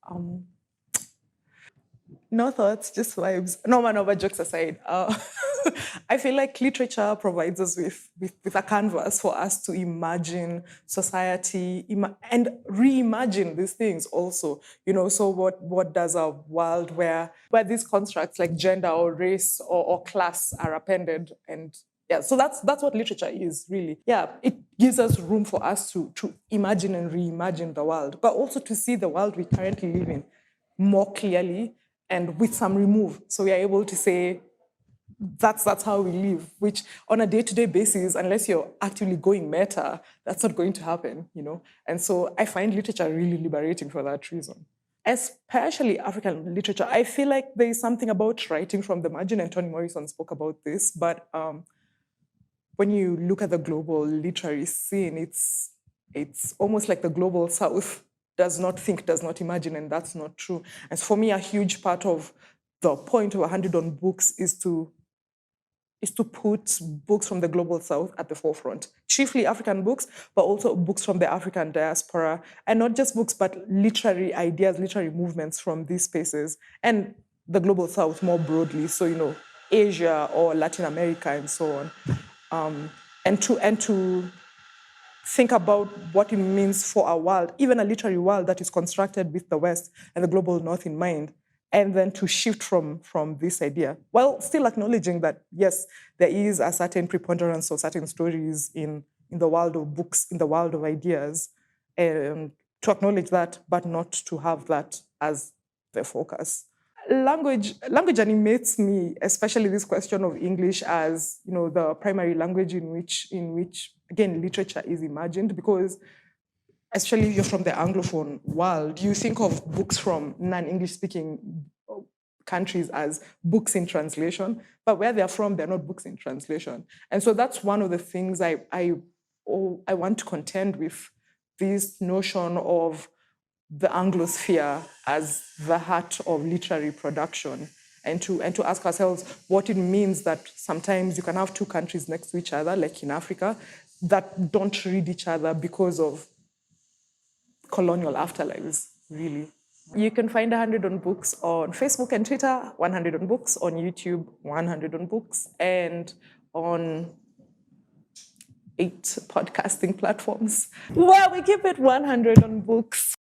Um, no thoughts, just vibes. No, man, over jokes aside. I feel like literature provides us with a canvas for us to imagine society and reimagine these things also. So what does a world where these constructs like gender or race or class are appended, and yeah, so that's what literature is really. Yeah, it gives us room for us to imagine and reimagine the world, but also to see the world we currently live in more clearly and with some remove. So we are able to say that's how we live, which on a day-to-day basis, unless you're actively going meta, that's not going to happen. And so I find literature really liberating for that reason. Especially African literature, I feel like there is something about writing from the margin, and Toni Morrison spoke about this, but when you look at the global literary scene, it's almost like the global South does not think, does not imagine, and that's not true. And for me, a huge part of the point of 100 on books is to put books from the global South at the forefront, chiefly African books, but also books from the African diaspora, and not just books, but literary ideas, literary movements from these spaces, and the global South more broadly. So, Asia or Latin America and so on. And to think about what it means for a world, even a literary world that is constructed with the West and the global North in mind, and then to shift from this idea, while still acknowledging that, yes, there is a certain preponderance of certain stories in the world of books, in the world of ideas, and to acknowledge that, but not to have that as the focus. Language animates me, especially this question of English as the primary language in which again literature is imagined, because especially if you're from the Anglophone world, you think of books from non-English speaking countries as books in translation, but where they're from, they're not books in translation. And so that's one of the things I want to contend with, this notion of the Anglosphere as the heart of literary production, and to ask ourselves what it means that sometimes you can have two countries next to each other, like in Africa, that don't read each other because of colonial afterlives, really. You can find 100 on Books on Facebook and Twitter, 100 on Books on YouTube, 100 on Books, and on 8 podcasting platforms. Well, we keep it 100 on Books.